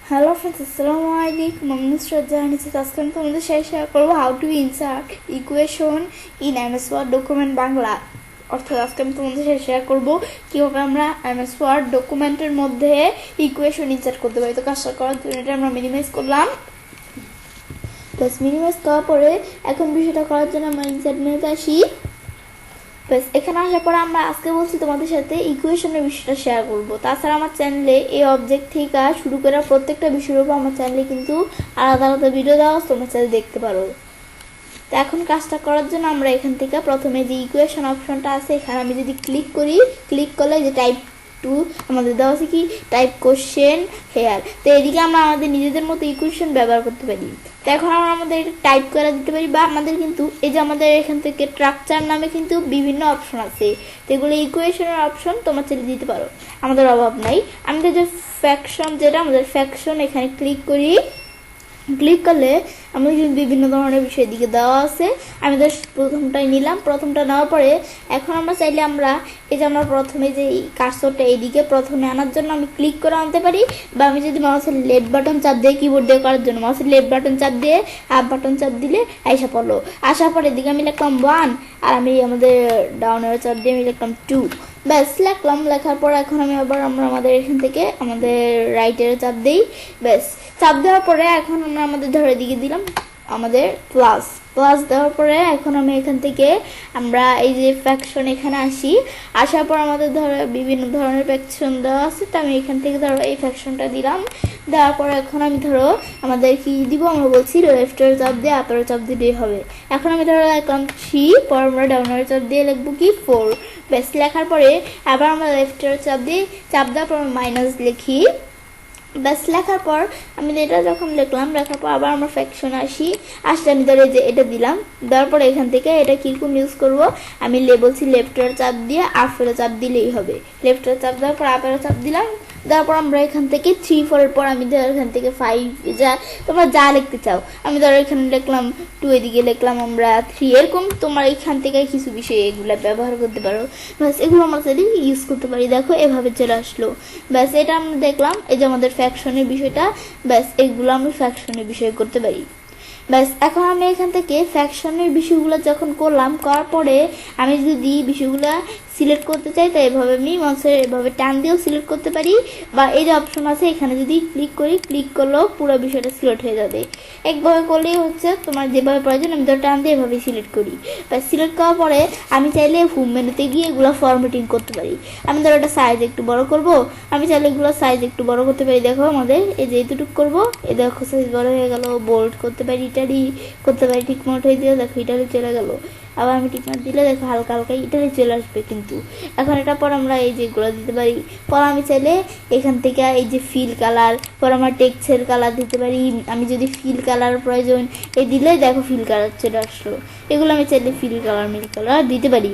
Hello friends, আসসালামু আলাইকুম। আমি নুসরাত জাহান। আজকে আমি তোমাদের সাথে শেয়ার করবো how to insert equation in MS Word document Bangla. অর্থাৎ আজকে আমি তোমাদের সাথে শেয়ার করবো কীভাবে আমরা এমএস ওয়ার্ড ডকুমেন্টের মধ্যে ইকুয়েশন ইনসার্ট করতে পারি। তো কাজটা করার জন্য এটা আমরা মিনিমাইজ করলাম। প্লাস মিনিমাইজ করার পরে এখন বিষয়টা করার জন্য আমরা ইনসার্ট মেনুতে আসি। ব্যাস এখানে আসার পরে আমরা আজকে বলছি তোমাদের সাথে ইকুয়েশনের বিষয়টা শেয়ার করব। তাছাড়া আমার চ্যানেলে এই অবজেক্ট থেকে শুরু করে প্রত্যেকটা বিষয়ের উপর আমার চ্যানেলে কিন্তু আলাদা আলাদা ভিডিও দেওয়া আছে, তোমরা চ্যানেলে দেখতে পারো। তো এখন কাজটা করার জন্য আমরা এখান থেকে প্রথমে যে ইকুয়েশন অপশনটা আছে এখানে আমি যদি ক্লিক করি, ক্লিক করলে যে টাইপ টু আমাদের দেওয়া আছে কি টাইপ কোশ্চেন হেয়ার। তো এদিকে আমরা আমাদের নিজেদের মতো ইকুয়েশন ব্যবহার করতে পারি। তো এখন আমরা আমাদের টাইপ করে দিতে পারি, বা আমাদের কিন্তু এই যে আমাদের এখান থেকে স্ট্রাকচার নামে কিন্তু বিভিন্ন অপশন আছে, তো এগুলো ইকুয়েশনের অপশন তোমরা চেয়ে দিতে পারো, আমাদের অভাব নাই। আমাদের যে ফ্যাকশন, যেটা আমাদের ফ্যাকশন, এখানে ক্লিক করি। ক্লিক করলে আমাদের কিন্তু বিভিন্ন ধরনের বিষয়ের দিকে দেওয়া আছে। আমি তো প্রথমটাই নিলাম। প্রথমটা নেওয়ার পরে এখন আমরা চাইলে আমরা এই যে আমরা প্রথমে যে কার্সরটা এইদিকে প্রথমে আনার জন্য আমি ক্লিক করে আনতে পারি, বা আমি যদি মাউসের লেফট বাটন চাপ দিয়ে কিবোর্ড দিয়ে করার জন্য মাউসের লেফট বাটন চাপ দিয়ে আপ বাটন চাপ দিলে আইসা পড়লো। আসার পরে এদিকে আমি লিখলাম 1, আর আমি আমাদের ডাউনের চাপ দিয়ে আমি লিখলাম 2। ব্যাস লিখলাম। লেখার পর এখন আমি আবার আমাদের এখান থেকে আমাদের রাইটের চাপ দিই। ব্যাস চাপ দেওয়ার পরে এখন আমরা আমাদের ধরে দিকে দিলাম আমাদের প্লাস দেওয়ার পরে এখন আমি এখান থেকে আমরা এই যে ফ্যাকশন এখানে আসি। আসার পর আমাদের ধরো বিভিন্ন ধরনের ফ্যাকশন দেওয়া আছে, তো আমি এখান থেকে ধরো এই ফ্যাকশনটা দিলাম। দেওয়ার পর এখন আমি ধরো আমাদের কি দিব, আমরা বলছি লেফটের চাপ দিয়ে আপার চাপ দিলেই হবে। এখন আমি ধরো লিখলাম 3, পর আমরা ডাউনের চাপ দিয়ে লিখবো কি 4। বেশ লেখার পরে আবার আমরা লেফটের চাপ দিয়ে চাপ দেওয়ার পর মাইনাস লিখি। ব্যাস লেখার পর আমি এটা যখন লিখলাম, লেখার পর আবার আমরা ফ্যাকশনে আসলে আমি ধরে যে এটা দিলাম। দেওয়ার পরে এখান থেকে এটা কীরকম ইউজ করব, আমি বলছি লেফটের চাপ দিয়ে আপের চাপ দিলেই হবে। লেফটের চাপ দেওয়ার পর আপের চাপ দিলাম। দেওয়ার পর আমরা এখান থেকে 3, 4 পর আমি ধরো এখান থেকে 5, যা তোমরা যা লিখতে চাও, আমি ধরো এখানে লিখলাম 2, এদিকে লিখলাম আমরা 3, এরকম তোমরা এখান থেকে কিছু বিষয় এগুলো ব্যবহার করতে পারো। ব্যাস এগুলো আমরা সেদিকে ইউজ করতে পারি। দেখো এভাবে চলে আসলো। ব্যাস এটা আমরা দেখলাম এই যে আমাদের ফ্যাকশনের বিষয়টা। ব্যাস এগুলো আমরা ফ্যাকশনের বিষয় করতে পারি। ব্যাস এখন আমি এখান থেকে ফ্যাকশনের বিষয়গুলো যখন করলাম, করার পরে আমি যদি বিষয়গুলো সিলেক্ট করতে চাই, তাই এভাবে আমি মাউসের এভাবে টান দিয়েও সিলেক্ট করতে পারি, বা এই যে অপশন আছে এখানে যদি ক্লিক করি, ক্লিক করলেও পুরো বিষয়টা সিলেক্ট হয়ে যাবে। একভাবে করলেই হচ্ছে, তোমার যেভাবে প্রয়োজন আমি ধর টান দিয়ে এভাবে সিলেক্ট করি। বা সিলেক্ট করার পরে আমি চাইলে হোম মেনুতে গিয়ে এগুলো ফরম্যাটিং করতে পারি। আমি ধরো একটা সাইজ একটু বড় করব, আমি চাইলে এগুলো সাইজ একটু বড় করতে পারি। দেখো আমাদের এই যে এতটুকু করবো, এই দেখো সাইজ বড় হয়ে গেল। বোল্ড করতে পারি, ইটালি করতে পারি, ঠিক মতো হয়ে দিলে দেখো ইটালি চলে গেল। আবার আমি টিকমার দিলে দেখো হালকা হালকা ইটালি চলে আসবে। কিন্তু এখন এটা পর আমরা এই যেগুলো দিতে পারি। পর আমি চাইলে এখান থেকে এই যে ফিল কালার, পর আমার টেক্সের কালার দিতে পারি। আমি যদি ফিল কালার প্রয়োজন এই দিলে দেখো ফিল কালার চলে আসলো। এগুলো আমি চাইলে ফিল কালার মিল কালার দিতে পারি।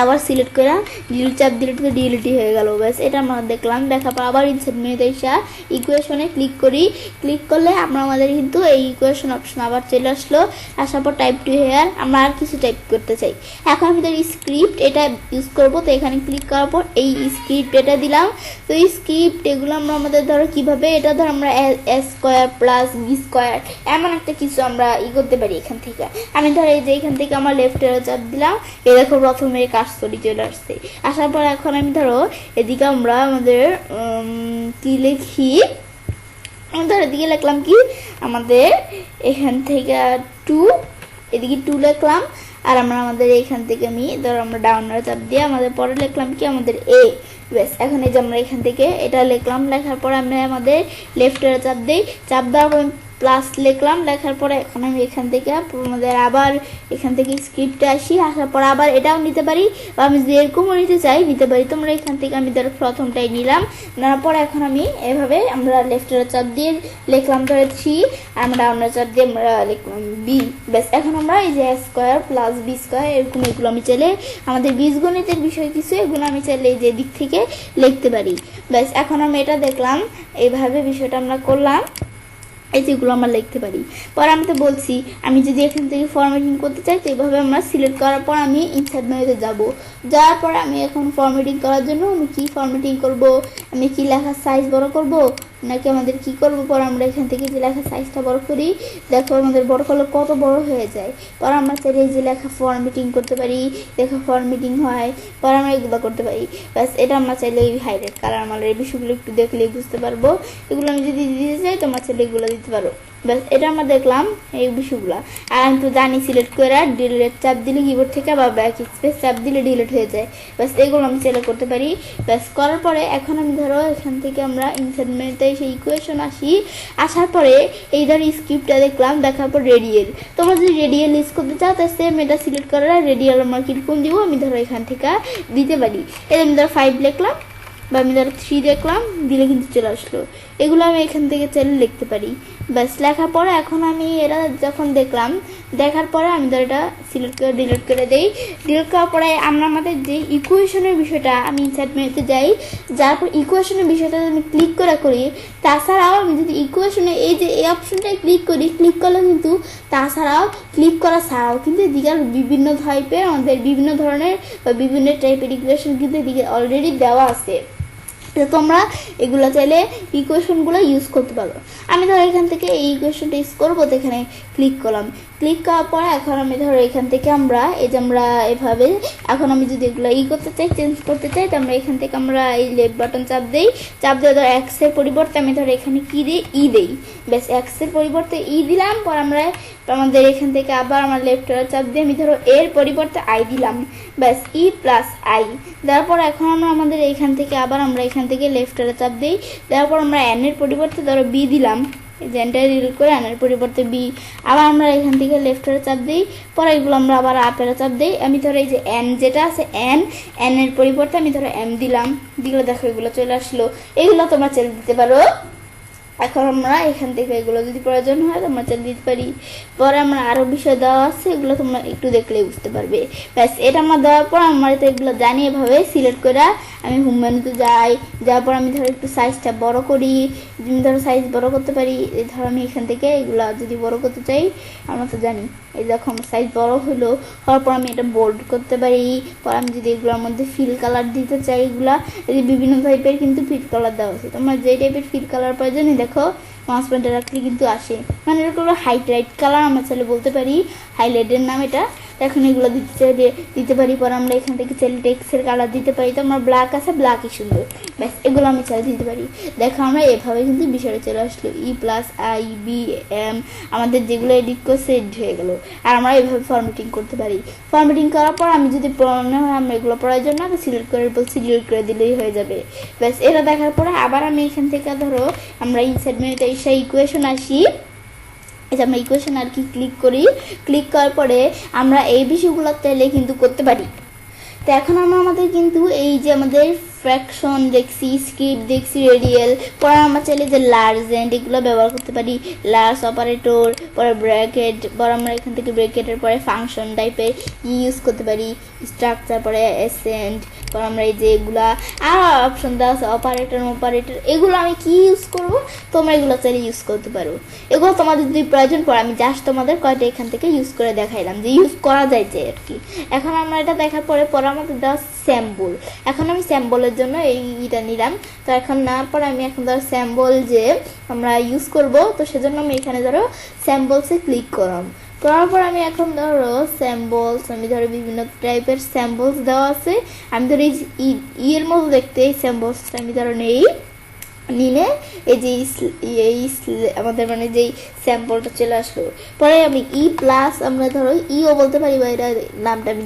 আবার সিলেক্ট করে ডিলিট চাপ দিলে তো ডিলিটই হয়ে গেল। ব্যাস এটা আমরা দেখলাম। দেখার পর আবার ইনসার্ট মেনুতে এসে ইকুয়েশনে ক্লিক করি। ক্লিক করলে আমরা আমাদের কিন্তু এই ইকুয়েশন অপশন আবার চলে আসলো। আসার পর টাইপ টু হেয়ার আমরা আর কিছু টাইপ করতে চাই। এখন আমি ধর স্ক্রিপ্ট এটা ইউজ করব, তো এখানে ক্লিক করার পর এই স্ক্রিপ্ট এটা দিলাম। তো এই স্ক্রিপ্ট এগুলো আমরা আমাদের ধরো কীভাবে, এটা ধর আমরা এ স্কোয়ার প্লাস বি স্কোয়ার এমন একটা কিছু আমরা করতে পারি এখান থেকে। আমি ধর এই যে এখান থেকে আমার লেফটের চাপ দিলাম, এ দেখো প্রথমে কাজটি চলে আসছে। আসার পর এখন আমি ধরো এদিকে আমরা আমাদের কি লিখি, ধর এদিকে লিখলাম কি আমাদের এখান থেকে 2, এদিকে 2 লিখলাম। আর আমরা আমাদের এখান থেকে আমি ধরো আমরা ডাউনার চাপ দিয়ে আমাদের পরে লিখলাম কি আমাদের এ। ব্যাস এখন এই যে আমরা এখান থেকে এটা লিখলাম। লেখার পরে আমরা আমাদের লেফটের চাপ দিই, চাপ দেওয়ার পর প্লাস লিখলাম। লেখার পরে এখন আমি এখান থেকে আমাদের আবার এখান থেকে স্ক্রিপ্টে আসি। আসার পর আবার এটাও নিতে পারি, বা আমি যদি এরকমও নিতে চাই নিতে পারি। তোমরা এখান থেকে আমি ধরো প্রথমটাই নিলাম। নেওয়ার পরে এখন আমি এভাবে আমরা লেফটের চাপ দিয়ে লিখলাম ধরে 3, আর আমরা ডাউনের চাপ দিয়ে আমরা লিখলাম বি। ব্যাস এখন আমরা এই যে স্কোয়ার প্লাস বি স্কোয়ার এরকম এগুলো আমি চাইলে আমাদের বীজগণিতের বিষয় কিছু এগুলো আমি চাইলে এই যে দিক থেকে লিখতে পারি। ব্যাস এখন আমি এটা দেখলাম, এইভাবে বিষয়টা আমরা করলাম। এই যেগুলো আমরা লিখতে পারি। পরে আমি তো বলছি আমি যদি এখান থেকে ফরম্যাটিং করতে চাই, তো এইভাবে আমরা সিলেক্ট করার পর আমি ইনসার্ট মেনুতে যাব। যাওয়ার পরে আমি এখন ফরম্যাটিং করার জন্য আমি কি ফরম্যাটিং করব, আমি কি লেখার সাইজ বড় করব, নাকি আমাদের কি করবো, পর আমরা এখান থেকে যে লেখা সাইজটা বড় করি, দেখো আমাদের বড় করলে কত বড় হয়ে যায়। পর আমরা চাইলে এই যে লেখা ফরম্যাটিং করতে পারি, লেখা ফরম্যাটিং হয়, পর আমরা এগুলো করতে পারি। ব্যাস এটা আমরা চাইলে এই হাইলাইট কালার আমাদের এই বিষয়গুলো একটু দেখলেই বুঝতে পারবো। এগুলো আমি যদি দিতে চাই তোমরা চাইলে এগুলো দিতে পারো। ব্যাস এটা আমরা দেখলাম এই বিষয়গুলো। আর আমি তো জানি সিলেক্ট করে ডিলিট চাপ দিলে কিবোর্ড থেকে বা ব্যাক স্পেস চাপ দিলে ডিলিট হয়ে যায়। ব্যাস এগুলো আমি সিলেক্ট করতে পারি। ব্যাস করার পরে এখন আমি ধরো এখান থেকে আমরা ইনসার্ট মেনুতে সেই ইকুয়েশন আসার পরে এই ধরো স্ক্রিপ্টটা দেখলাম, দেখার পর রেডিয়াল। তোমরা যদি রেডিয়াল ইউজ করতে চাও তাহলে সেম এটা সিলেক্ট করে রেডিয়াল আমরা কিরকম দিব আমি ধরো এখান থেকে দিতে পারি। এটা আমি ধরো 5 লিখলাম বা আমি ধরো 3 দেখলাম, দিলে কিন্তু চলে আসলো। এগুলো আমি এখান থেকে চাইলে লিখতে পারি। ব্যাস লেখার পরে এখন আমি এরা যখন দেখলাম, দেখার পরে আমি ধর এটা সিলেক্ট করে ডিলিট করে দেই। ডিলিট করার পরে আমরা আমাদের যে ইকুয়েশনের বিষয়টা আমি ইনসার্ট মেনুতে যাই, যার পর ইকুয়েশনের বিষয়টা আমি ক্লিক করি। তাছাড়াও আমি যদি ইকুয়েশনে এই যে এই অপশনটায় ক্লিক করি, ক্লিক করলে কিন্তু তাছাড়াও ক্লিক করা ছাড়াও কিন্তু এদিকে বিভিন্ন টাইপের আমাদের বিভিন্ন ধরনের বা বিভিন্ন টাইপের ইকুয়েশন কিন্তু এদিকে অলরেডি দেওয়া আছে। তোমরা এগুলো চাইলে ইকুয়েশনগুলো ইউজ করতে পারো। আমি ধরো এখান থেকে এই ইকুয়েশনটা ইউজ করবো, তো এখানে ক্লিক করলাম। ক্লিক করার পরে এখন আমি ধরো এখান থেকে আমরা এই যে আমরা এভাবে এখন আমি যদি এগুলো করতে চাই, চেঞ্জ করতে চাই, তো আমরা এখান থেকে আমরা এই লেফট বাটন চাপ দিই। চাপ দিয়ে ধরো এক্সের পরিবর্তে আমি ধরো এখানে কি দিই, দেই। ব্যাস এক্সের পরিবর্তে দিলাম। পর আমরা আমাদের এখান থেকে আবার আমার লেফট চাপ দিয়ে আমি ধরো এর পরিবর্তে আই দিলাম। ব্যাস +i দেওয়ার পর এখন আমরা আমাদের এখান থেকে আবার আমরা এখান থেকে লেফট চাপ দিই। দেওয়ার পর আমরা এন এর পরিবর্তে ধরো বি দিলাম। এন্টার ডিলিট করে এন এর পরিবর্তে বি। আবার আমরা এখান থেকে লেফটের চাপ দিই। পরে এগুলো আমরা আবার আপের চাপ দিই। আমি ধরো এই যে এন যেটা আছে এন এর পরিবর্তে আমি ধরো এম দিলাম। দিলে দেখো এগুলো চলে আসলো। এগুলো তোমরা চেঞ্জ দিতে পারো। এখন আমরা এখান থেকে এগুলো যদি প্রয়োজন হয় তোমরা চেঞ্জ দিতে পারি। পরে আমরা আরও বিষয় দেওয়া আছে, এগুলো তোমরা একটু দেখলেই বুঝতে পারবে। ব্যাস এটা আমার দেওয়ার পর আমার তো এগুলো জানি এভাবে সিলেক্ট করে আমি হোম মেনুতে যাই। যাওয়ার পর আমি ধরো একটু সাইজটা বড় করি, আমি ধরো সাইজ বড় করতে পারি। এই ধরো আমি এখান থেকে এগুলো যদি বড় করতে চাই, আমরা তো জানি এই দেখো আমার সাইজ বড় হলো। হওয়ার পর আমি এটা বোল্ড করতে পারি। পর আমি যদি এগুলোর মধ্যে ফিল কালার দিতে চাই, এগুলা এই বিভিন্ন টাইপের কিন্তু ফিল কালার দেওয়া আছে। তোমার যেই টাইপের ফিল কালার প্রয়োজনই দেখো মাউস পয়েন্টার রাখলে কিন্তু আসে। মানে এরকম হাইলাইট কালার আমরা চাইলে বলতে পারি, হাইলাইটের নাম এটা। এখন এগুলো দিতে চাইলে দিতে পারি। পর আমরা এখান থেকে চাইলে টেক্সের কালার দিতে পারি। তো আমার ব্ল্যাক আছে, ব্ল্যাকই সুন্দর। ব্যাস এগুলো আমি চাইলে দিতে পারি। দেখো আমরা এভাবে কিন্তু বিষয়টা চলে আসলো। E+I+B+M আমাদের যেগুলো এডিট করছে এডিট হয়ে গেলো। আর আমরা এভাবে ফরম্যাটিং করতে পারি। ফরম্যাটিং করার পর আমি যদি মনে হয় আমরা এগুলো প্রয়োজন না, তো সিলেক্ট করে বলছি ডিলিট করে দিলেই হয়ে যাবে। ব্যাস এটা দেখার পরে আবার আমি এখান থেকে ধরো আমরা ইনসার্ট মেনুতে এসে ইকুয়েশন আসি। এটা আমরা ইকুয়েশন আর কি ক্লিক করি। ক্লিক করার পরে আমরা এই বিষয়গুলো চাইলে কিন্তু করতে পারি। তো এখন আমরা আমাদের কিন্তু এই যে আমাদের ফ্র্যাকশন দেখছি, স্ক্রিপ্ট দেখছি, রেডিয়াল, পরে আমরা চাইলে যে লার্জেন্ট এগুলো ব্যবহার করতে পারি। লার্জ অপারেটর, পরে ব্র্যাকেট, পরে আমরা এখান থেকে ব্র্যাকেটের পরে ফাংশন টাইপের ইউজ করতে পারি। স্ট্রাকচার, পরে এসেন্ট, পরে আমরা এই যে এগুলা আর অপশন দেওয়া আছে অপারেটর এগুলো আমি কি ইউজ করব, তোমরা এগুলো চাইলে ইউজ করতে পারো। এগুলো তোমাদের যদি প্রয়োজন পড়ে আমি জাস্ট তোমাদের কয়টা এখান থেকে ইউজ করে দেখাইলাম যে ইউজ করা যায় যে আর কি। এখন আমরা এটা দেখার পরে আমাদের দেওয়া স্যাম্বল। এখন আমি স্যাম্বলের জন্য এইটা নিলাম। তো এখন নেওয়ার পর আমি এখন ধরো স্যাম্বল যে আমরা ইউজ করব, তো সেজন্য আমি এখানে ধরো স্যাম্বলসে ক্লিক করলাম। করার পর আমি এখন ধরো স্যাম্বলস, আমি ধরো বিভিন্ন টাইপের স্যাম্বলস দেওয়া আছে। আমি ধরো এই এর মতো দেখতে এই স্যাম্বলসটা আমি ধরো নেই নিলে এই যে আমাদের মানে যেই স্যাম্পলটা চলে আসলো। পরে আমি আমরা ধরো ও বলতে পারি বা এটা নামটা আমি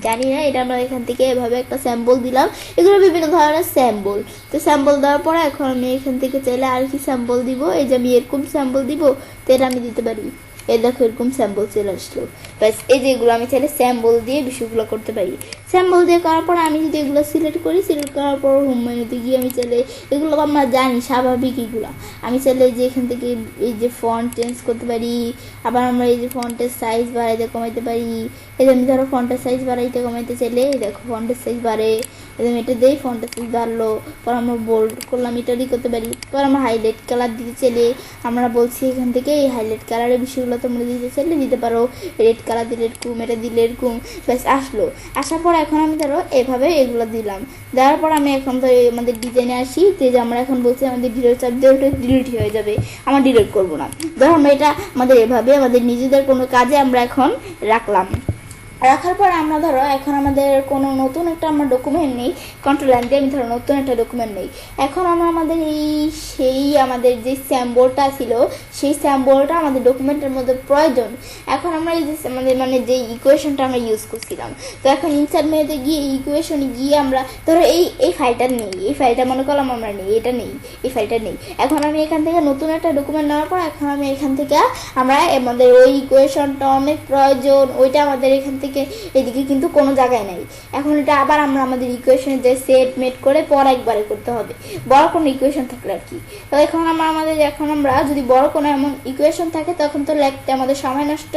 জানি না। এটা আমরা এখান থেকে এভাবে একটা স্যাম্পল দিলাম। এগুলো বিভিন্ন ধরনের স্যাম্পল। তো স্যাম্পল দেওয়ার পরে এখন আমি এখান থেকে চাইলে আর কি স্যাম্পল দিব, এই যে আমি এরকম স্যাম্পল দিব, তো এটা আমি দিতে পারি। এই দেখো এরকম স্যাম্পল চলে আসলো। ব্যাস এই যে এগুলো আমি চাইলে স্যাম্পল দিয়ে বিষয়গুলো করতে পারি। স্যাম্পল দিয়ে করার পর আমি যদি এগুলো সিলেক্ট করি, সিলেক্ট করার পর হোম মেনুতে গিয়ে আমি চাইলে এগুলো আমরা জানি স্বাভাবিক এগুলো আমি চাইলে যে এখান থেকে এই যে ফন্ট চেঞ্জ করতে পারি। আবার আমরা এই যে ফন্টের সাইজ বাড়াইতে কমাইতে পারি। এই যে আমি ধরো ফন্টের সাইজ বাড়াইতে কমাইতে চাইলে এই দেখো ফন্টের সাইজ বাড়ে। এটা দিয়েই ফন্টের সাইজ বাড়লো। পর আমরা বোল্ড করলাম, ইত্যাদি করতে পারি। তো আমরা হাইলাইট কালার দিতে চাইলে আমরা বলছি এখান থেকে এই হাইলাইট কালারের বিষয়গুলো তোমরা দিতে চাইলে দিতে পারো। রেড কালার দিলে এরকম, এটা দিলে এরকম, ব্যাস আসলো। আসার পর এখন আমি ধরো এভাবে এগুলো দিলাম। দেওয়ার পর আমি এখন তো আমাদের ডিজাইনে আসি, যে আমরা এখন বলছি আমাদের ডিলিট চাপ দিয়ে ওটা ডিলিট হয়ে যাবে, আমরা ডিলিট করবো না। ধরো আমরা এটা আমাদের এভাবে আমাদের নিজেদের কোনো কাজে আমরা এখন রাখলাম। রাখার পর আমরা ধরো এখন আমাদের কোনো নতুন একটা আমরা ডকুমেন্ট নেই, কন্ট্রোল এন দিয়ে আমি ধরো নতুন একটা ডকুমেন্ট নেই। এখন আমরা আমাদের আমাদের যে স্যাম্বলটা ছিল সেই স্যাম্বলটা আমাদের ডকুমেন্টের মধ্যে প্রয়োজন। এখন আমরা এই যে আমাদের মানে যে ইকুয়েশনটা আমরা ইউজ করছিলাম, তো এখন ইনসার্ট মেনুতে গিয়ে ইকুয়েশনে গিয়ে আমরা ধরো এই ফাইলটা নেই, এই ফাইলটা মনে করলাম আমরা নেই, এটা নেই, এই ফাইলটা নেই। এখন আমি এখান থেকে নতুন একটা ডকুমেন্ট নেওয়ার পর এখন আমি এখান থেকে আমরা আমাদের ওই ইকুয়েশনটা অনেক প্রয়োজন, ওইটা আমাদের এখান থেকে এদিকে কিন্তু কোনো জায়গায় নাই। এখন এটা আবার আমরা আমাদের ইকুয়েশনে যে সেট মেট করে পর একবারে করতে হবে, বড় কোনো ইকুয়েশন থাকলে আর কি। তো এখন আমরা যদি বড় কোনো এমন ইকুয়েশন থাকে তখন তো লিখতে আমাদের সময় নষ্ট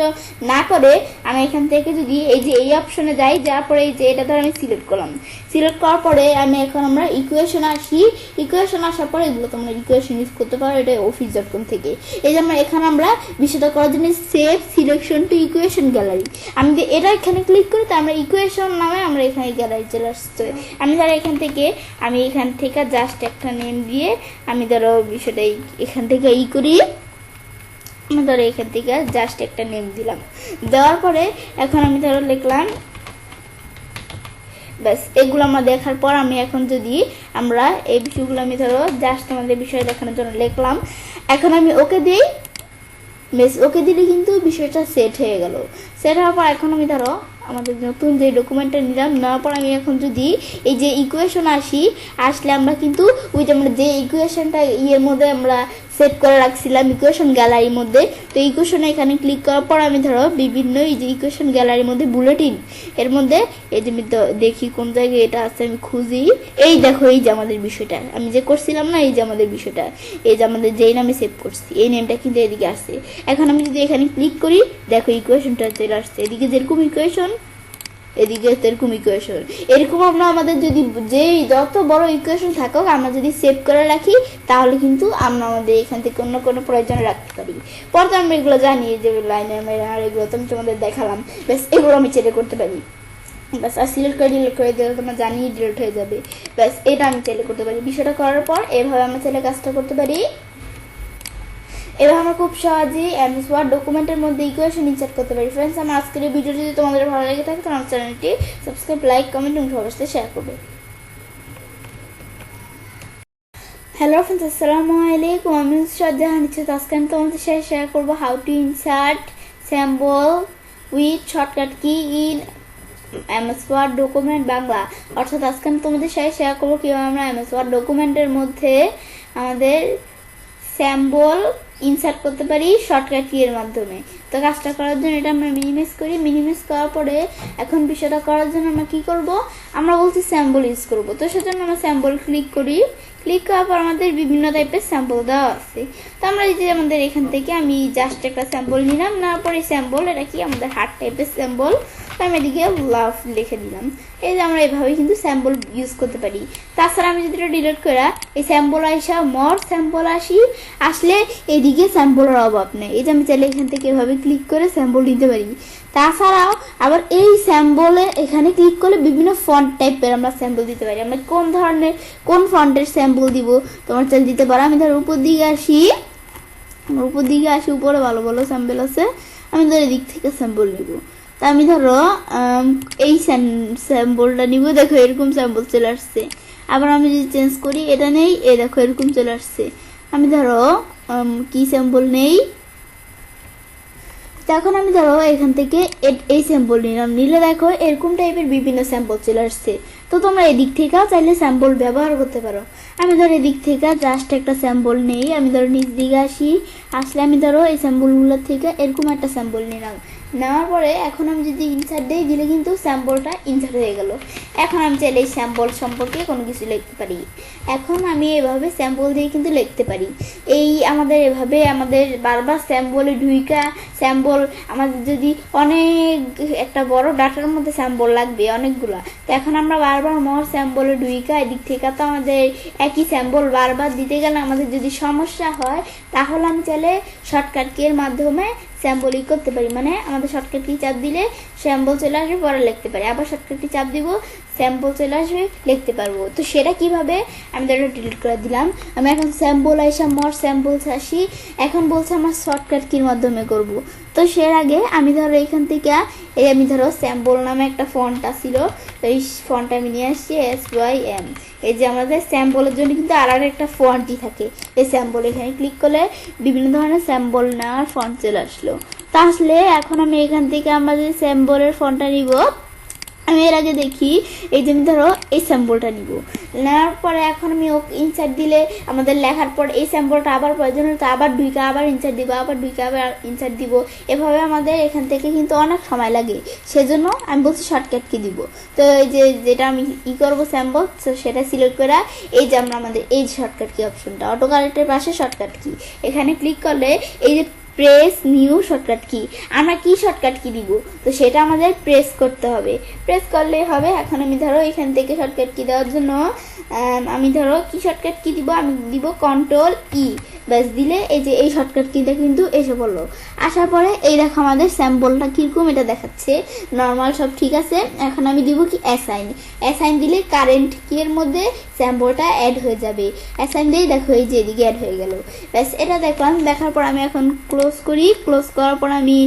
না করে আমি এখান থেকে যদি এই যে এই অপশনে যাই, যাওয়ার পরে এই যে এটা ধর আমি সিলেক্ট করলাম, সিলেক্ট করার পরে আমি এখন আমরা ইকুয়েশন আসি। ইকুয়েশন আসার পরে এগুলো তোমরা ইকুয়েশন ইউজ করতে পারো, এটা office.com থেকে। এই যে এখানে আমরা বিষয়টা করার জন্য save selection to equation gallery, আমি এটা এখানে ক্লিক করি, তো আমরা ইকুয়েশন নামে আমরা এখানে গ্যালারি চলে আসছে। আমি ধরো এখান থেকে জাস্ট একটা নেম দিয়ে আমি ধরো বিষয়টা এখান থেকে করি, আমি ধরো এখান থেকে জাস্ট একটা নেম দিলাম। দেওয়ার পরে এখন আমি ধরো লিখলাম, ব্যাস এগুলো আমরা দেখার পর আমি এখন যদি আমরা এই বিষয়গুলো আমি ধরো জাস্ট আমাদের বিষয় দেখানোর জন্য লিখলাম। এখন আমি ওকে দিই, বেশ ওকে দিলে কিন্তু বিষয়টা সেট হয়ে গেল। সেট হওয়ার পর এখন আমি ধরো আমাদের নতুন যে ডকুমেন্টটা নিলাম, নেওয়ার পর আমি এখন যদি এই যে ইকুয়েশন আসলে আমরা কিন্তু ওই যে আমরা যে ইকুয়েশনটা মধ্যে আমরা সেট করে রাখছিলাম ইকুয়েশন গ্যালারির মধ্যে, তো ইকুয়েশনে এখানে ক্লিক করার পর আমি ধরো বিভিন্ন এই যে ইকুয়েশন গ্যালারির মধ্যে বুলেটিন এর মধ্যে এই যে আমি দেখি কোন জায়গায় এটা আছে, আমি খুঁজি, এই দেখো এই যে আমাদের বিষয়টা আমি যে করছিলাম না, এই যে আমাদের বিষয়টা, এই যে আমাদের যেই নামে সেভ করছি এই নেমটা কিন্তু এদিকে আসছে। এখন আমি যদি এখানে ক্লিক করি, দেখো ইকুয়েশনটা চলে আসছে, এদিকে যেরকম ইকুয়েশন এদিকে সেরকম ইকুয়েশন। এরকম আমরা আমাদের যদি যত বড় ইকুয়েশন থাকুক আমরা যদি সেভ করে রাখি তাহলে কিন্তু আমরা আমাদের এখান থেকে অন্য কোনো প্রয়োজনে রাখতে পারি। পরে আমরা এগুলো জানি যে লাইনের আর এগুলো তো আমি তোমাদের দেখালাম, ব্যাস এগুলো আমি চেলে করতে পারি। ব্যাস আর সিলেক্ট করে ডিলিট করে দিলে তোমরা জানি ডিলিট হয়ে যাবে। ব্যাস এটা আমি চেলে করতে পারি। বিষয়টা করার পর এভাবে আমরা চেলে কাজটা করতে পারি। এবার আমরা খুব সহজেই এমএস ওয়ার্ড ডকুমেন্টের মধ্যে ইকুয়েশন ইনসার্ট করতে পারি। ফ্রেন্ডস, আমার আজকের এই ভিডিও যদি তোমাদের ভালো লেগে থাকে তাহলে আমার চ্যানেলটি সাবস্ক্রাইব, লাইক, কমেন্ট এবং সবার সাথে শেয়ার করবে। হ্যালো ফ্রেন্ডস, আসসালামু আলাইকুম। আমি নুসরাত জাহান। আজকে আমি তোমাদের সাথে শেয়ার করবো how to insert symbol with shortcut key in MS Word document Bangla. অর্থাৎ আজকে আমি তোমাদের সাথে শেয়ার করবো কীভাবে আমরা এমএস ওয়ার্ড ডকুমেন্টের মধ্যে আমাদের সিম্বল ইনসার্ট করতে পারি শর্টকাট কি এর মাধ্যমে। তো কাজটা করার জন্য এটা আমরা মিনিমাইজ করি। মিনিমাইজ করার পরে এখন বিষয়টা করার জন্য আমরা কি করব, আমরা বলছি স্যাম্পল ইউজ করব। তো সেজন্য আমরা স্যাম্পল ক্লিক করি। ক্লিক করার পর আমাদের বিভিন্ন টাইপের স্যাম্পল দেওয়া আছে। তো আমরা এই যে আমাদের এখান থেকে আমি জাস্ট একটা স্যাম্পল নিলাম, নেওয়ার পরে স্যাম্পল এটা কি আমাদের হার্ট টাইপের স্যাম্পল, তো আমি এদিকে লাভ লিখে দিলাম। এই যে আমরা এভাবে কিন্তু স্যাম্পল ইউজ করতে পারি। তাছাড়া আমি যদি এটা ডিলিট করা এই স্যাম্পল মোর স্যাম্পল আসলে এদিকে স্যাম্পলের অভাব নেই। এই যে আমি চাইলে এখান থেকে এভাবে ক্লিক করে স্যাম্পল নিতে পারি। তাছাড়াও আবার এই স্যাম্পলে এখানে ক্লিক করলে বিভিন্ন ফন্ট টাইপের আমরা স্যাম্পল দিতে পারি। আমরা কোন ফন্টের স্যাম্পল দিব তোমার চাইলে দিতে পারো। আমি ধর উপর দিকে আসি, উপরে ভালো ভালো স্যাম্পল আছে, আমি ধর এদিক থেকে স্যাম্পল নিব। তা আমি ধরো এই স্যাম্পলটা নিব, দেখো এরকম স্যাম্পল চলে আসছে। আবার আমি যদি চেঞ্জ করি এটা নেই, দেখো এরকম চলে আসছে। আমি ধরো কি স্যাম্পল নেই, তখন আমি ধরো এখান থেকে এই স্যাম্পল নিলে দেখো এরকম টাইপের বিভিন্ন স্যাম্পল চলে আসছে। তো তোমরা এদিক থেকেও চাইলে স্যাম্পল ব্যবহার করতে পারো। আমি ধরো এদিক থেকে জাস্ট একটা স্যাম্পল নেই, আমি ধরো নিচ দিকে আসলে আমি ধরো এই স্যাম্পলগুলোর থেকে এরকম একটা স্যাম্পল নেওয়ার পরে এখন আমি যদি ইনসার্ট দিই, দিলে কিন্তু স্যাম্পলটা ইনসার্ট হয়ে গেল। এখন আমি চাইলে এই স্যাম্পল সম্পর্কে কোনো কিছু লিখতে পারি। এখন আমি এভাবে স্যাম্পল দিয়ে কিন্তু লিখতে পারি। এই আমাদের এভাবে আমাদের বারবার স্যাম্পলে ঢুইকা স্যাম্পল আমাদের যদি অনেক একটা বড় ডাটার মধ্যে স্যাম্পল লাগবে অনেকগুলা, তো এখন আমরা বারবার মোর স্যাম্পলে ঢুইকা এদিক থেকে তো আমাদের একই স্যাম্পল বারবার দিতে গেলে আমাদের যদি সমস্যা হয়, তাহলে আমি চাইলে শর্টকাট কি এর মাধ্যমে স্যাম্পল করতে পারি। মানে আমাদের শর্টকাট কি চাপ দিলে স্যাম্পল চলে আসবে, পরে লিখতে পারি। আবার শর্টকাট কি চাপ দিব, স্যাম্পল চলে আসবে, লিখতে পারবো। তো সেটা কিভাবে, আমি তাহলে ডিলিট করে দিলাম। আমি এখন স্যাম্পল আইসা মোর স্যাম্পলস আসি। এখন বলছে আমার শর্টকাট কির মাধ্যমে করব। তো সের আগে আমি ধরো এখান থেকে আমি ধরো স্যাম্পল নামে একটা ফন্ট ছিল, তো এই ফন্ট আমি নিয়ে আসছি SYM। এই যে আমাদের স্যাম্পলের জন্য কিন্তু আর একটা ফন্টই থাকে। এই স্যাম্পল এখানে ক্লিক করলে বিভিন্ন ধরনের স্যাম্পল নেওয়ার ফন্ট চলে আসলো। তা আসলে এখন আমি এখান থেকে আমাদের স্যাম্পলের ফন্টটা নিব। আমি এর আগে দেখি এই যে আমি ধরো এই স্যাম্পলটা নিব, নেওয়ার পরে এখন আমি ইনসার্ট দিলে আমাদের লেখার পর এই স্যাম্পলটা আবার প্রয়োজন হতো, আবার ঢুইকা আবার ইনসার্ট দিব, আবার ঢুইকা আবার ইনসার্ট দিব। এভাবে আমাদের এখান থেকে কিন্তু অনেক সময় লাগে। সেজন্য আমি বলছি শর্টকাট কি দিব। তো এই যে যেটা আমি করবো স্যাম্পল, তো সেটা সিলেক্ট করে এই যে আমরা আমাদের এই শর্টকাট কি অপশনটা, অটো কারেক্টের পাশে শর্টকাট কি, এখানে ক্লিক করলে এই যে প্রেস নিউ শর্টকাট কি, আমরা কি শর্টকাট কি দিব, তো সেটা আমাদের প্রেস করতে হবে। প্রেস করলে হবে। এখন আমি ধরো এখান থেকে শর্টকাট কি দেওয়ার জন্য আমি ধরো কি শর্টকাট কি দিব, আমি দিব Ctrl+E। ব্যাস দিলে এই যে এই শর্টকাট কিটা কিন্তু এসে পড়লো। আসার পরে এই দেখো আমাদের স্যাম্পলটা কিরকম এটা দেখাচ্ছে, নর্মাল সব ঠিক আছে। এখন আমি দিব কি অ্যাসাইন দিলে কারেন্ট কি এর মধ্যে স্যাম্পলটা অ্যাড হয়ে যাবে। অ্যাসাইন দিয়ে দেখো এই যে এদিকে অ্যাড হয়ে গেল। ব্যাস এটা দেখলাম। দেখার পর আমি এখন ক্লোজ করি। ক্লোজ করার পর আমি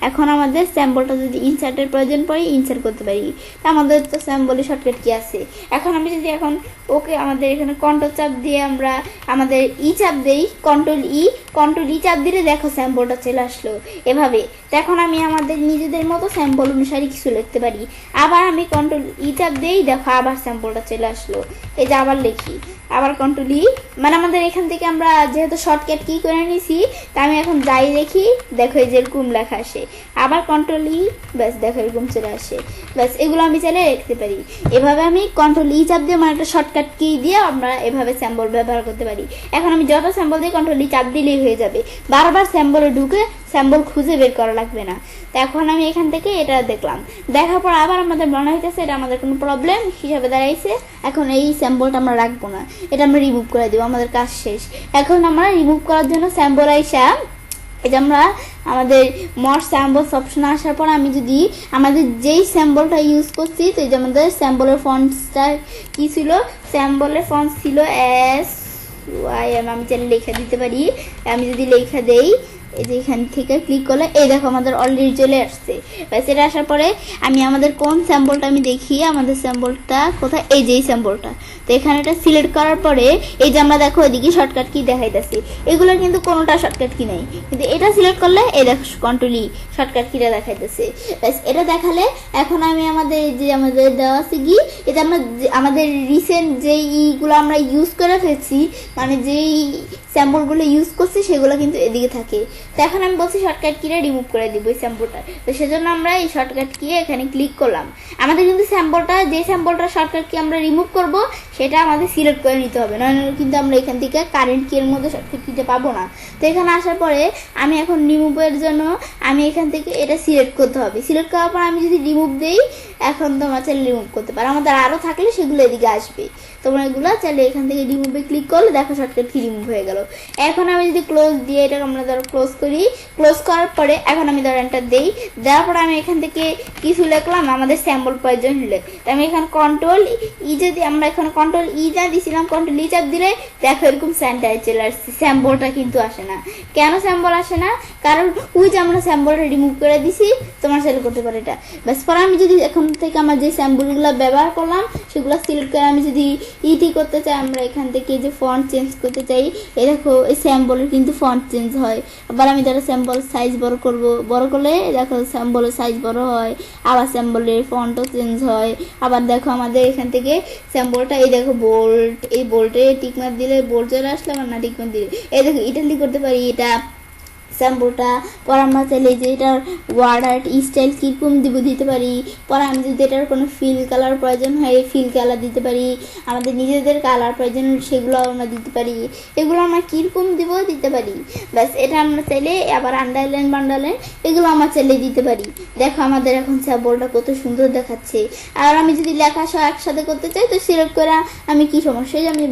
এখন আমাদের স্যাম্পলটা যদি ইনসার্টের প্রয়োজন পড়ে ইনসার্ট করতে পারি। তা আমাদের তো স্যাম্পলে শর্টকাট কি আছে। এখন আমি যদি এখন ওকে আমাদের এখানে কন্ট্রোল চাপ দিয়ে আমরা আমাদের চাপ দেই, কন্ট্রোল ই চাপ দিলে দেখো স্যাম্পলটা চলে আসলো এভাবে। তো এখন আমি আমাদের নিজেদের মতো স্যাম্পল অনুসারে কিছু লিখতে পারি। আবার আমি Ctrl+E চাপ দেই, দেখো আবার স্যাম্পলটা চলে আসলো। এই যে আবার লিখি, আবার Ctrl+E, মানে আমাদের এখান থেকে আমরা যেহেতু শর্টকাট কি করে নিছি, তা আমি এখন যাই দেখি, দেখো এই যে এরকম লেখা আসে। আবার Ctrl+E, ব্যাস দেখো এরকম চলে আসে। ব্যাস এগুলো আমি চাইলে লিখতে পারি। এভাবে আমি Ctrl+E চাপ দিয়ে মানে একটা শর্টকাট কি দিয়ে আমরা এভাবে স্যাম্পল ব্যবহার করতে পারি। এখন আমি যত স্যাম্পল দিয়ে Ctrl+E চাপ দিলেই হয়ে যাবে, বারবার স্যাম্পলে ঢুকে স্যাম্পল খুঁজে বের করা লাগবে না। তো এখন আমি এখান থেকে এটা দেখলাম, দেখার পর আবার আমাদের মনে হইতেছে এটা আমাদের কোনো প্রবলেম হিসাবে দাঁড়াইছে। এখন এই স্যাম্পলটা আমরা রাখবো না, এটা আমরা রিমুভ করে দেবো, আমাদের কাজ শেষ। এখন আমরা রিমুভ করার জন্য স্যাম্পল আইসা এই যে আমরা আমাদের মোর স্যাম্পলস অপশন আসার পর আমি যদি আমাদের যেই স্যাম্পলটা ইউজ করছি, তো এই যে আমাদের স্যাম্পলের ফন্টসটা কি ছিল, স্যাম্পলের ফন্টস ছিল SYM। আমি চাইলে লেখা দিতে পারি। আমি যদি লেখা দেই, এই যে এখান থেকে ক্লিক করলে এই দেখো আমাদের অলরেডি চলে আসছে। ব্যাস এটা আসার পরে আমি আমাদের কোন স্যাম্পলটা আমি দেখি, আমাদের স্যাম্পলটা কোথায়, এই যে এই স্যাম্পলটা। তো এখানে এটা সিলেক্ট করার পরে এই যে আমরা দেখো এদিকে শর্টকাট কি দেখাইতেছি, এগুলো কিন্তু কোনোটা শর্টকাট কি নাই, কিন্তু এটা সিলেক্ট করলে এই দেখো Ctrl+E শর্টকাট কিটা দেখাইতেছে। ব্যাস এটা দেখালে এখন আমি আমাদের যে আমাদের দেওয়া আছে কি, এটা আমরা আমাদের রিসেন্ট যেই ইগুলো আমরা ইউজ করে ফেলছি, মানে যেই স্যাম্পলগুলো ইউজ করছি সেগুলো কিন্তু এদিকে থাকে। তো এখন আমি বলছি শর্টকাট কিটা রিমুভ করে দিব এই স্যাম্পলটা। তো সেজন্য আমরা এই শর্টকাট কি এখানে ক্লিক করলাম। আমাদের কিন্তু স্যাম্পলটা, যে স্যাম্পলটা শর্টকাট কি আমরা রিমুভ করব সেটা আমাদের সিলেক্ট করে নিতে হবে, নয় কিন্তু আমরা এখান থেকে কারেন্ট কি এর মধ্যে শর্টকাট কিটা পাবো না। তো এখানে আসার পরে আমি এখন রিমুভের জন্য আমি এখান থেকে এটা সিলেক্ট করতে হবে। সিলেক্ট করার পর আমি যদি রিমুভ দেই, এখন তোমরা চাইলে রিমুভ করতে পারো, আমাদের আরও থাকলে সেগুলো এদিকে আসবে। তোমরা এগুলো চাইলে এখান থেকে রিমুভে ক্লিক করলে দেখো শর্টকাট কি রিমুভ হয়ে গেল। এখন আমি যদি ক্লোজ দিয়ে এটা আমরা ধরো ক্লোজ করি, ক্লোজ করার পরে এখন আমি ধরো এন্টার দেই, দেওয়ার পরে আমি এখান থেকে কিছু লিখলাম আমাদের স্যাম্পল প্রয়োজন হলে। তো আমি এখানে Ctrl+E, যদি আমরা এখানে Ctrl+E যা দিয়েছিলাম, Ctrl+E চাপ দিলে দেখো এরকম সেন্টারে চলে আসছে, স্যাম্পলটা কিন্তু আসে না। কেন স্যাম্পল আসে না? কারণ ওই যে আমরা স্যাম্পলটা রিমুভ করে দিছি, তোমার সেল করতে পারে এটা। ব্যাস পরে আমি যদি এখন থেকে আমার যে স্যাম্পলগুলো ব্যবহার করলাম সেগুলো সিলেক্ট করে আমি যদি ইটি করতে চাই, আমরা এখান থেকে যে ফন্ট চেঞ্জ করতে চাই, এই দেখো এই স্যাম্পলের কিন্তু ফন্ট চেঞ্জ হয়। আবার আমি ধরো স্যাম্পল সাইজ বড় করব, বড় করলে দেখো স্যাম্পলের সাইজ বড় হয়, আবার স্যাম্পলের ফন্টও চেঞ্জ হয়। আবার দেখো আমাদের এখান থেকে স্যাম্পলটা এই দেখো বোল্ড, এই বোল্টে টিকমার্ক দিলে বোল্ড চলে আসলে, আমার না টিকমার্ক দিলে এই দেখো ইটালি করতে পারি, এটা স্যাম্পলটা। পরে আমরা চাইলে যে এটার ওয়ার্ড আর্ট স্টাইল কীরকম দিতে পারি। পরে আমি যদি এটার কোনো ফিল কালার প্রয়োজন হয় ফিল কালার দিতে পারি, আমাদের নিজেদের কালার প্রয়োজন সেগুলো আমরা দিতে পারি, এগুলো আমরা কীরকম দিতে পারি। ব্যাস এটা আমরা চাইলে আবার আন্ডারলাইন বান্ডারলাইন এগুলো আমরা চাইলে দিতে পারি। দেখো আমাদের এখন স্যাম্পলটা কত সুন্দর দেখাচ্ছে। আর আমি যদি লেখা সহ একসাথে করতে চাই তো সিলেক্ট করে আমি কি সমস্যা, যে আমি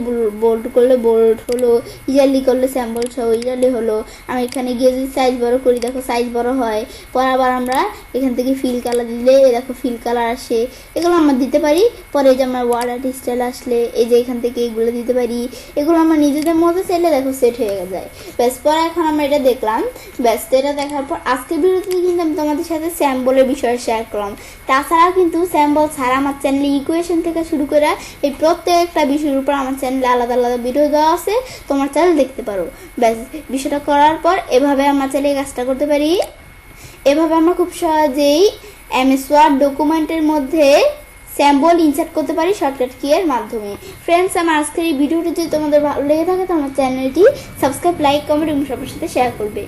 বোল্ড করলে বোল্ড হলো, ইয়ারলি করলে স্যাম্পল সহ ইয়ারলি হলো। আমি এখানে গিয়ে যদি সাইজ বড় করি দেখো সাইজ বড় হয়। পরে আবার আমরা এখান থেকে ফিল কালার দিলে দেখো ফিল কালার আসে, এগুলো আমরা দিতে পারি। পরে যে আমরা ওয়ার্ড আর্ট স্টাইল আসলে এই যে এখান থেকে এগুলো দিতে পারি, এগুলো আমরা নিজেদের মধ্যে চাইলে দেখো সেট হয়ে যায়। ব্যাস পরে এখন আমরা এটা দেখলাম। ব্যাস এটা দেখার পর আজকের ভিডিওতে কিন্তু আমি তোমাদের সাথে স্যাম্পলের বিষয়ে শেয়ার করলাম। তাছাড়াও কিন্তু স্যাম্পল ছাড়া আমার চ্যানেলে ইকুয়েশন থেকে শুরু করে এই প্রত্যেকটা বিষয়ের উপর আমার চ্যানেলে আলাদা আলাদা ভিডিও দেওয়া আছে, তোমার চ্যানেল দেখতে পারো। ব্যাস বিষয়টা করার পর এভাবে আমরা চাইলে কাজটা করতে পারি। এভাবে আমরা খুব সহজেই এমএস ওয়ার্ড ডকুমেন্টের মধ্যে স্যাম্পল ইনসার্ট করতে পারি শর্টকাট কি এর মাধ্যমে। ফ্রেন্ডস, আমার আজকের এই ভিডিওটি যদি তোমাদের ভালো লেগে থাকে তো আমার চ্যানেলটি সাবস্ক্রাইব, লাইক, কমেন্ট এবং সবার সাথে শেয়ার করবে।